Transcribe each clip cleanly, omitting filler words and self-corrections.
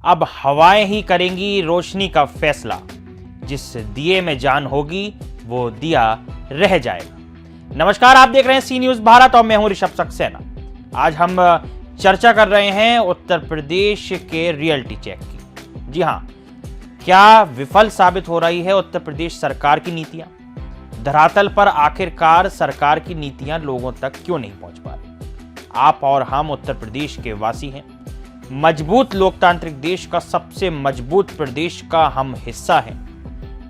अब हवाएं ही करेंगी रोशनी का फैसला। जिस दिए में जान होगी वो दिया रह जाएगा। नमस्कार, आप देख रहे हैं सी न्यूज भारत और मैं हूं ऋषभ सक्सेना। आज हम चर्चा कर रहे हैं उत्तर प्रदेश के रियलिटी चेक की। जी हां, क्या विफल साबित हो रही है उत्तर प्रदेश सरकार की नीतियां? धरातल पर आखिरकार सरकार की नीतियां लोगों तक क्यों नहीं पहुंच पा रही? आप और हम उत्तर प्रदेश के वासी हैं। मजबूत लोकतांत्रिक देश का सबसे मजबूत प्रदेश का हम हिस्सा हैं,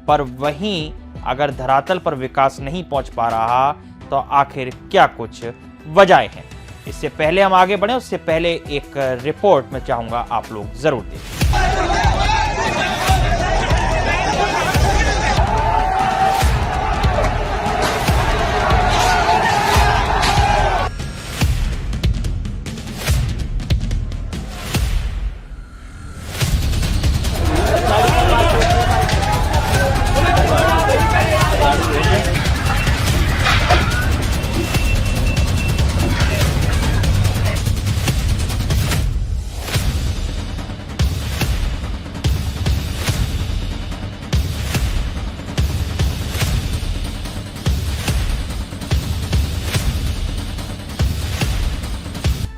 पर वहीं अगर धरातल पर विकास नहीं पहुंच पा रहा तो आखिर क्या कुछ वजहें हैं? इससे पहले हम आगे बढ़े, उससे पहले एक रिपोर्ट मैं चाहूंगा आप लोग जरूर देखें।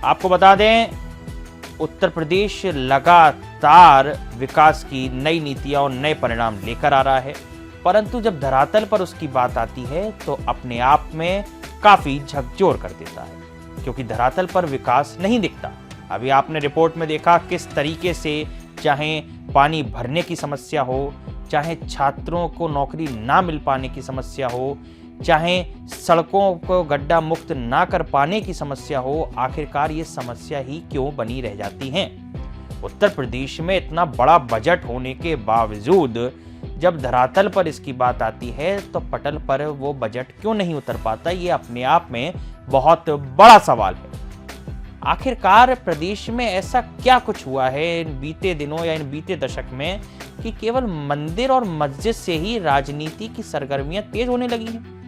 आपको बता दें, उत्तर प्रदेश लगातार विकास की नई नीतियां और नए परिणाम लेकर आ रहा है, परंतु जब धरातल पर उसकी बात आती है तो अपने आप में काफी झकझोर कर देता है, क्योंकि धरातल पर विकास नहीं दिखता। अभी आपने रिपोर्ट में देखा किस तरीके से चाहे पानी भरने की समस्या हो, चाहे छात्रों को नौकरी ना मिल पाने की समस्या हो, चाहे सड़कों को गड्ढा मुक्त ना कर पाने की समस्या हो, आखिरकार ये समस्या ही क्यों बनी रह जाती हैं? उत्तर प्रदेश में इतना बड़ा बजट होने के बावजूद जब धरातल पर इसकी बात आती है तो पटल पर वो बजट क्यों नहीं उतर पाता? ये अपने आप में बहुत बड़ा सवाल है। आखिरकार प्रदेश में ऐसा क्या कुछ हुआ है इन बीते दिनों या इन बीते दशक में कि केवल मंदिर और मस्जिद से ही राजनीति की सरगर्मियां तेज होने लगी हैं?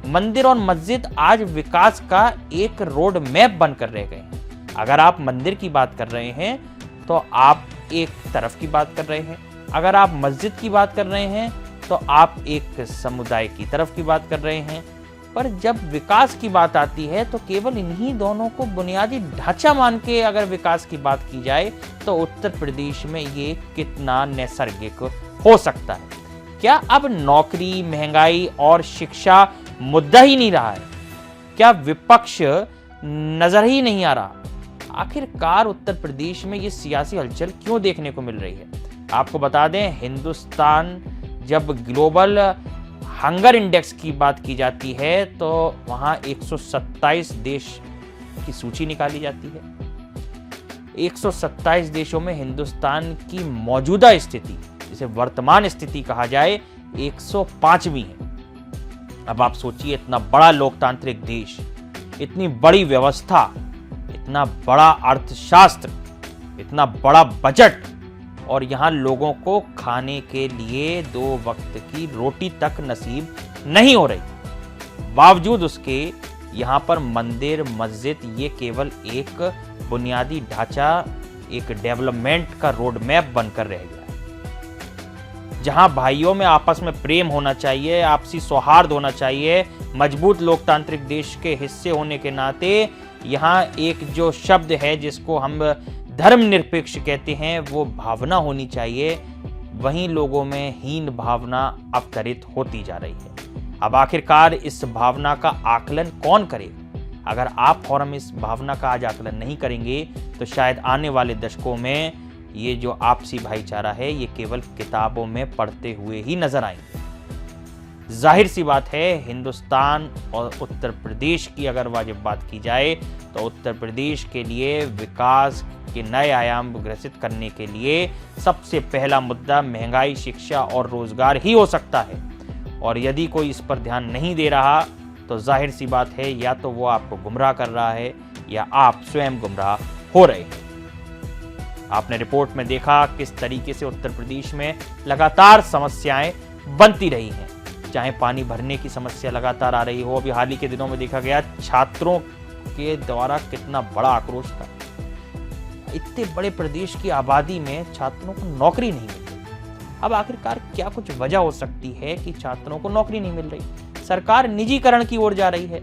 मंदिर और मस्जिद आज विकास का एक रोड मैप बनकर रह गए हैं। अगर आप मंदिर की बात कर रहे हैं तो आप एक तरफ की बात कर रहे हैं, अगर आप मस्जिद की बात कर रहे हैं तो आप एक समुदाय की तरफ की बात कर रहे हैं। पर जब विकास की बात आती है तो केवल इन्हीं दोनों को बुनियादी ढांचा मान के अगर विकास की बात की जाए तो उत्तर प्रदेश में ये कितना नैसर्गिक हो सकता है? क्या अब नौकरी, महंगाई और शिक्षा मुद्दा ही नहीं रहा है? क्या विपक्ष नजर ही नहीं आ रहा? आखिरकार उत्तर प्रदेश में ये सियासी हलचल क्यों देखने को मिल रही है? आपको बता दें, हिंदुस्तान जब ग्लोबल हंगर इंडेक्स की बात की जाती है तो वहां 127 देश की सूची निकाली जाती है। 127 देशों में हिंदुस्तान की मौजूदा स्थिति, जिसे वर्तमान स्थिति कहा जाए, 105वीं है। अब आप सोचिए, इतना बड़ा लोकतांत्रिक देश, इतनी बड़ी व्यवस्था, इतना बड़ा अर्थशास्त्र, इतना बड़ा बजट, और यहाँ लोगों को खाने के लिए 2 वक्त की रोटी तक नसीब नहीं हो रही। बावजूद उसके यहाँ पर मंदिर, मस्जिद ये केवल एक बुनियादी ढांचा, एक डेवलपमेंट का रोड मैप बनकर रह गया है। जहां भाइयों में आपस में प्रेम होना चाहिए, आपसी सौहार्द होना चाहिए, मजबूत लोकतांत्रिक देश के हिस्से होने के नाते यहाँ एक जो शब्द है जिसको हम धर्मनिरपेक्ष कहते हैं, वो भावना होनी चाहिए, वहीं लोगों में हीन भावना अवतरित होती जा रही है। अब आखिरकार इस भावना का आकलन कौन करेगा? अगर आप और हम इस भावना का आज आकलन नहीं करेंगे तो शायद आने वाले दशकों में ये जो आपसी भाईचारा है ये केवल किताबों में पढ़ते हुए ही नजर आएंगे। जाहिर सी बात है, हिंदुस्तान और उत्तर प्रदेश की अगर वाजिब बात की जाए तो उत्तर प्रदेश के लिए विकास के नए आयाम ग्रसित करने के लिए सबसे पहला मुद्दा महंगाई, शिक्षा और रोजगार ही हो सकता है। और यदि कोई इस पर ध्यान नहीं दे रहा तो जाहिर सी बात है, या तो वो आपको गुमराह कर रहा है या आप स्वयं गुमराह हो रहे हैं। आपने रिपोर्ट में देखा किस तरीके से उत्तर प्रदेश में लगातार समस्याएं बनती रही हैं, चाहे पानी भरने की समस्या लगातार आ रही हो। अभी हाल ही के दिनों में देखा गया छात्रों के द्वारा कितना बड़ा आक्रोश था। इतने बड़े प्रदेश की आबादी में छात्रों को नौकरी नहीं मिल रही। अब आखिरकार क्या कुछ वजह हो सकती है कि छात्रों को नौकरी नहीं मिल रही? सरकार निजीकरण की ओर जा रही है,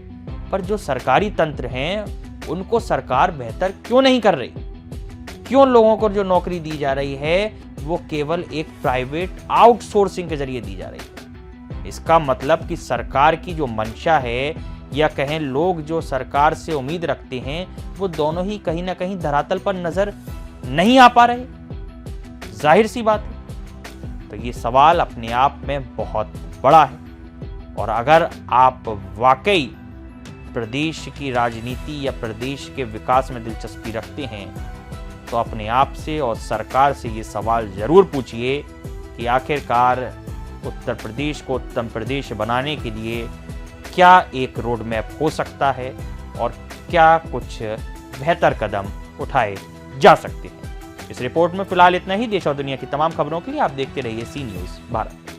पर जो सरकारी तंत्र हैं उनको सरकार बेहतर क्यों नहीं कर रही? क्यों लोगों को जो नौकरी दी जा रही है वो केवल एक प्राइवेट आउटसोर्सिंग के जरिए दी जा रही है? इसका मतलब कि सरकार की जो मंशा है या कहें लोग जो सरकार से उम्मीद रखते हैं वो दोनों ही कहीं ना कहीं धरातल पर नजर नहीं आ पा रहे। जाहिर सी बात है। तो ये सवाल अपने आप में बहुत बड़ा है और अगर आप वाकई प्रदेश की राजनीति या प्रदेश के विकास में दिलचस्पी रखते हैं तो अपने आप से और सरकार से ये सवाल जरूर पूछिए कि आखिरकार उत्तर प्रदेश को उत्तम प्रदेश बनाने के लिए क्या एक रोड मैप हो सकता है और क्या कुछ बेहतर कदम उठाए जा सकते हैं। इस रिपोर्ट में फिलहाल इतना ही। देश और दुनिया की तमाम खबरों के लिए आप देखते रहिए सी न्यूज़ भारत।